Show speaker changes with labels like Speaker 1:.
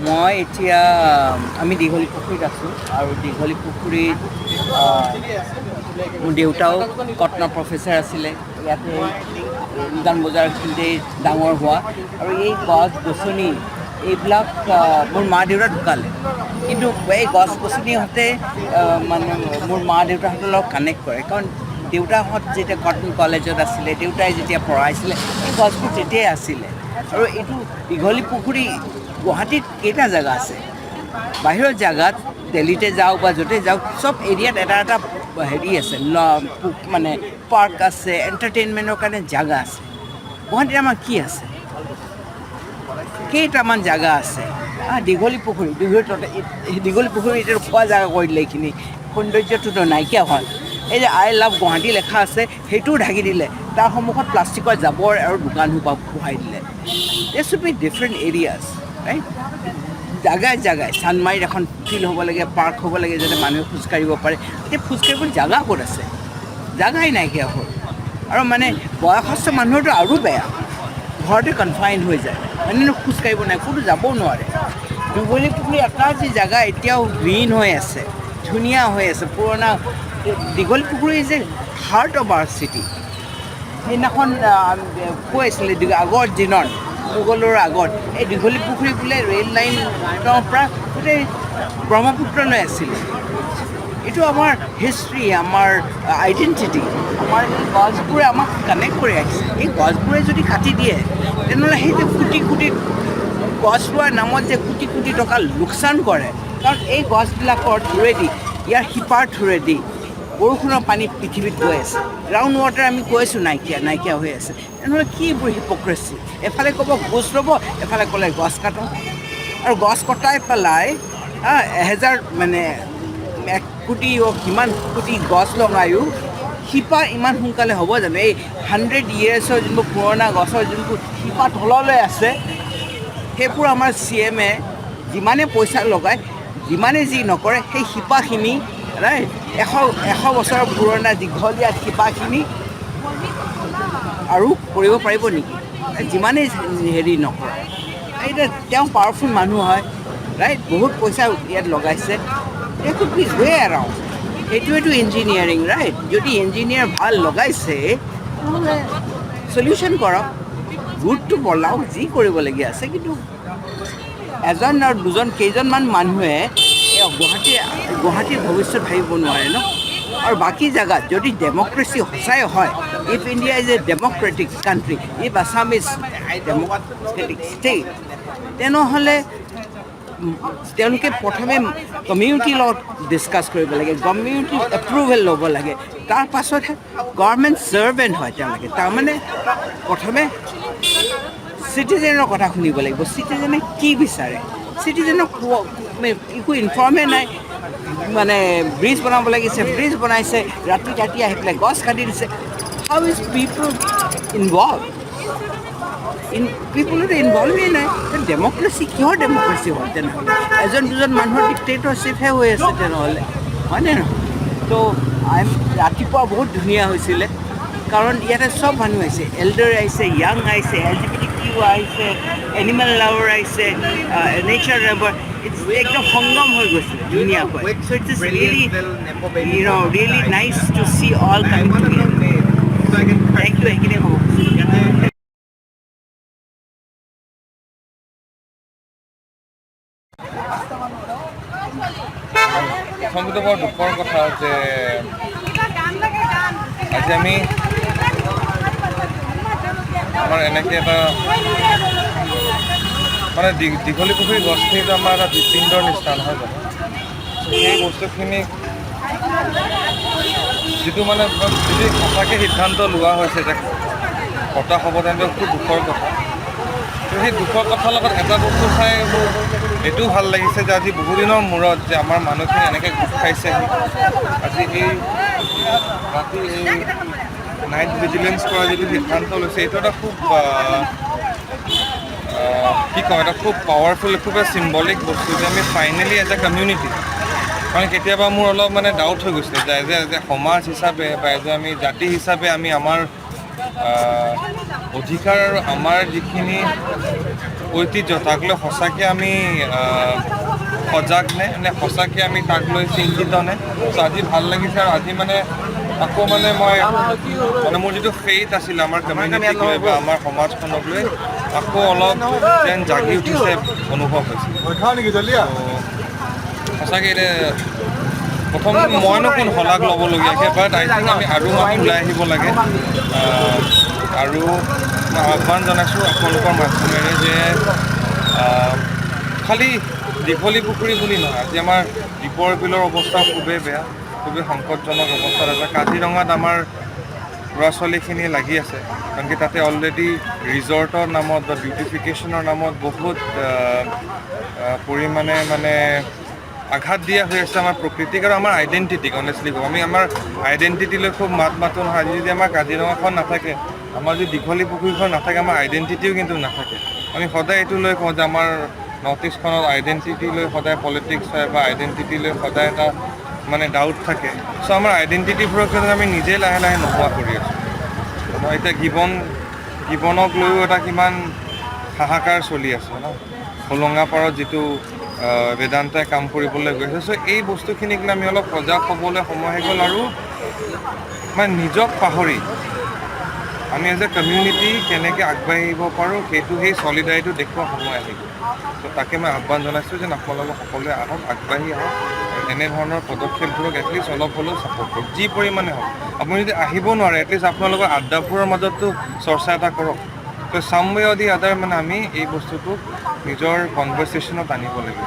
Speaker 1: মই এতিয়া আমি দীঘলী পুখুৰীত আছোঁ আৰু দীঘলী পুখুৰীত মোৰ দেউতাও কটনৰ প্ৰফেচাৰ আছিলে ইয়াতে উজান বজাৰখিনিতে ডাঙৰ হোৱা আৰু এই গছ গছনি এইবিলাক মোৰ মা দেউতা ঢুকালে কিন্তু এই গছ গছনিহঁতে মানে মোৰ মা দেউতাহঁতৰ লগত কানেক্ট কৰে কাৰণ দেউতাহঁত যেতিয়া কটন কলেজত আছিলে দেউতাই যেতিয়া পঢ়াইছিলে এই গছবোৰ তেতিয়াই আছিলে আৰু এইটো দীঘলী পুখুৰী গুৱাহাটীত কেইটা জেগা আছে বাহিৰৰ জেগাত দিল্লীতে যাওক বা য'তে যাওক চব এৰিয়াত এটা এটা হেৰি আছে মানে পাৰ্ক আছে এণ্টাৰটেইনমেণ্টৰ কাৰণে জেগা আছে গুৱাহাটীত আমাৰ কি আছে কেইটামান জেগা আছে দীঘলী পুখুৰী দীঘলী পুখুৰী এতিয়া খোৱা জেগা কৰি দিলে এইখিনি সৌন্দৰ্যটোতো নাইকিয়া হয় এই যে আই লাভ গুৱাহাটী লেখা আছে সেইটোও ঢাকি দিলে তাৰ সন্মুখত প্লাষ্টিকৰ জাবৰ আৰু দোকান সোপা বহাই দিলে দেৰ should be different areas right জাগাই জাগাই চানমাৰীত এখন ফিল্ড হ'ব লাগে পাৰ্ক হ'ব লাগে যাতে মানুহে খোজকাঢ়িব পাৰে এতিয়া খোজকাঢ়িবলৈ জাগা ক'ত আছে জাগাই নাইকিয়া হ'ল আৰু মানে বয়সস্থ মানুহৰতো আৰু বেয়া ঘৰতে কনফাইন হৈ যায় মানুহে খোজকাঢ়িব নাই ক'তো যাবও নোৱাৰে দীঘলী পুখুৰী এটা যি জেগা এতিয়াও গ্ৰীণ হৈ আছে ধুনীয়া হৈ আছে পুৰণা Dighali Pukhuri is a heart of our city সেইদিনাখন কৈ আছিলে আগৰ দিনত মোগলৰ আগত এই দীঘলী পুখুৰী বোলে ৰেল লাইনৰ পৰা গোটেই ব্ৰহ্মপুত্ৰলৈ আছিলে এইটো আমাৰ হিষ্ট্ৰী আমাৰ আইডেণ্টিটি আমাৰ এই গছবোৰে আমাক কানেক্ট কৰি ৰাখিছে এই গছবোৰে যদি কাটি দিয়ে তেনেহ'লে সেই যে কোটি কোটি গছ ৰোৱাৰ নামত যে কোটি কোটি টকা লোকচান কৰে কাৰণ এই গছবিলাকৰ থ্ৰুৱেদি ইয়াৰ শিপাৰ থ্ৰুৱেদি বৰষুণৰ পানী পৃথিৱীত গৈ আছে গ্ৰাউণ্ড ৱাটাৰ আমি কৈ আছোঁ নাইকিয়া হৈ আছে তেনেহ'লে কি এইবোৰ হিপক্ৰেচি এফালে ক'ব গছ ল'ব এফালে ক'লে গছ কাটক আৰু গছ কটাই পেলাই এহেজাৰ মানে 1 কোটি কিমান কোটি গছ লগায়ো শিপা ইমান সোনকালে হ'ব জানো এই 100 yearsৰ যোনবোৰ পুৰণা গছৰ যোনবোৰ শিপা তললৈ আছে সেইবোৰ আমাৰ CMে যিমানে পইচা লগায় যিমানে যি নকৰে সেই শিপাখিনি ৰাইট 100 বছৰৰ পুৰণা দীঘলীয়া শিপাখিনি আৰু কৰিব পাৰিব নেকি যিমানেই হেৰি নকৰে এতিয়া তেওঁ পাৱাৰফুল মানুহ হয় ৰাইট বহুত পইচা ইয়াত লগাইছে এইটো প্লিজ ৱে এৰাউণ্ড সেইটোৱেতো ইঞ্জিনিয়াৰিং ৰাইট যদি ইঞ্জিনিয়াৰ ভাল লগাইছে তেনেহ'লে চলিউশ্যন কৰক ৰুটটো বনাওক যি কৰিবলগীয়া আছে কিন্তু এজন আৰু দুজন কেইজনমান মানুহে গুৱাহাটীৰ ভৱিষ্যত ভাবিব নোৱাৰে ন আৰু বাকী জেগাত যদি ডেমক্ৰেচি সঁচাই হয় if India is a democratic country if Assam is democratic state তেনেহ'লে তেওঁলোকে প্ৰথমে কমিউনিটিৰ লগত ডিছকাছ কৰিব লাগে কমিউনিটিৰ এপ্ৰুভেল ল'ব লাগে তাৰ পাছতহে গভৰ্ণমেণ্ট ছাৰ্ভেণ্ট হয় তেওঁলোকে তাৰমানে প্ৰথমে চিটিজেনৰ কথা শুনিব লাগিব চিটিজেনে কি বিচাৰে চিটিজেনক একো ইনফৰ্মেই নাই মানে ব্ৰিজ বনাব লাগিছে ব্ৰিজ বনাইছে ৰাতি আহি পেলাই গছ কাটি দিছে হাউ ইজ পিপল ইনভলভ পিপলতো ইনভলভেই নাই ডেমক্ৰেচি কিহৰ ডেমক্ৰেচি হয় তেনেহ'লে এজন দুজন মানুহৰ ডিক্টেটৰশ্বিপহে হৈ আছে তেনেহ'লে হয়নে নহয় তো ৰাতিপুৱা বহুত ধুনীয়া হৈছিলে কাৰণ ইয়াতে চব মানুহ আহিছে এল্ডাৰ আহিছে য়াং আহিছে LGBTQ আহিছে এনিমেল লাভাৰ আহিছে নেচাৰ লাভাৰ একদম সংগম হৈ গৈছে ধুনীয়াকৈ so' it's is really nice to see all coming together thank you সেইখিনি হ'ব
Speaker 2: প্ৰথমতে বৰ দুখৰ কথা যে আজি আমি আমাৰ এনেকৈ এটা মানে দীঘলী পুখুৰী গছখিনিতো আমাৰ এটা হৃদপিণ্ডৰ নিচিনা নহয় জানো সেই বস্তুখিনি যিটো মানে যদি সঁচাকৈ সিদ্ধান্ত লোৱা হৈছে যে কটা হ'ব তেন্তে খুব দুখৰ কথা সেই দুখৰ কথাৰ লগত এটা বস্তু চাই মোৰ এইটোও ভাল লাগিছে যে আজি বহুদিনৰ মূৰত যে আমাৰ মানুহখিনি এনেকৈ গোট খাইছেহি আজি এই ৰাতি এই নাইট ভিজিলেঞ্চ কৰা যিটো সিদ্ধান্ত লৈছে এইটো এটা খুব কি কওঁ এটা খুব পাৱাৰফুল খুব চিম্বলিক বস্তু যে আমি ফাইনেলি এজ এ কমিউনিটি মানে কেতিয়াবা মোৰ অলপ মানে ডাউট হৈ গৈছিলে যে সমাজ হিচাপে বা যে আমি জাতি হিচাপে আমি আমাৰ অধিকাৰ আৰু আমাৰ যিখিনি ঐতিহ্য তাক লৈ সঁচাকৈ আমি সজাগ নে সঁচাকৈ আমি তাক লৈ চিন্তিত নে? চ' আজি ভাল লাগিছে আৰু আজি মানে আকৌ মানে মই মানে মোৰ যিটো ফেইথ আছিলে আমাৰ কমিউনিটিক লৈ বা আমাৰ সমাজখনক লৈ আকৌ অলপ যেন জাগি উঠিছে অনুভৱ হৈছে। সঁচাকৈ এতিয়া প্ৰথম মইনো কোন শলাগ ল'বলগীয়াকৈ বাট আই থিংক আমি আৰু মানুহ ওলাই আহিব লাগে আৰু মই আহ্বান জনাইছোঁ আপোনালোকৰ মাধ্যমেৰে যে খালি দীঘলী পুখুৰী বুলি নহয়, আজি আমাৰ দীপৰ বিলৰ অৱস্থা খুবেই বেয়া, খুবেই সংকটজনক অৱস্থাত আছে। কাজিৰঙাত আমাৰ ল'ৰা ছোৱালীখিনি লাগি আছে, কাৰণ কি তাতে অলৰেডি ৰিজৰ্টৰ নামত বা বিউটিফিকেশ্যনৰ নামত বহুত পৰিমাণে মানে আঘাত দিয়া হৈ আছে আমাৰ প্ৰকৃতিক আৰু আমাৰ আইডেণ্টিটিক। অনেষ্টলি কওঁ, আমি আমাৰ আইডেণ্টিটিলৈ খুব মাতো নহয়। আজি যদি আমাৰ কাজিৰঙাখন নাথাকে, আমাৰ যদি দীঘলী পুখুৰীখন নাথাকে, আমাৰ আইডেণ্টিটিও কিন্তু নাথাকে। আমি সদায় এইটো লৈ কওঁ যে আমাৰ নৰ্থ ইষ্টখনত আইডেণ্টিটি লৈ সদায় পলিটিক্স হয় বা আইডেণ্টিটি লৈ সদায় এটা মানে ডাউট থাকে। চ' আমাৰ আইডেণ্টিটিবোৰক কিন্তু আমি নিজেই লাহে লাহে নোহোৱা কৰি আছোঁ। এতিয়া গিবনক লৈও এটা কিমান হাহাকাৰ চলি আছে ন, হোলঙাপাৰত যিটো বেদান্তাই কাম কৰিবলৈ গৈছে। চ' এই বস্তুখিনিক লৈ আমি অলপ সজাগ হ'বলৈ সময় হৈ গ'ল আৰু মানে নিজক পাহৰি আমি এজ এ কমিউনিটি কেনেকৈ আগবাঢ়িব পাৰোঁ সেইটো সেই চলিডাৰিটিটো দেখুওৱা সময় আহি গ'ল। ত' তাকে মই আহ্বান জনাইছোঁ যে আপোনালোকে সকলোৱে আহক, আগবাঢ়ি আহক, এনেধৰণৰ পদক্ষেপবোৰক এটলিষ্ট অলপ হ'লেও ছাপোৰ্ট কৰক, যি পৰিমাণে হওক। আপুনি যদি আহিব নোৱাৰে, এটলিষ্ট আপোনালোকৰ আড্ডাবোৰৰ মাজতো চৰ্চা এটা কৰক। ত' চাম ৱে অৰ দি আদাৰ মানে আমি এই বস্তুটোক নিজৰ কনভাৰ্চেশ্যনত আনিব লাগিব।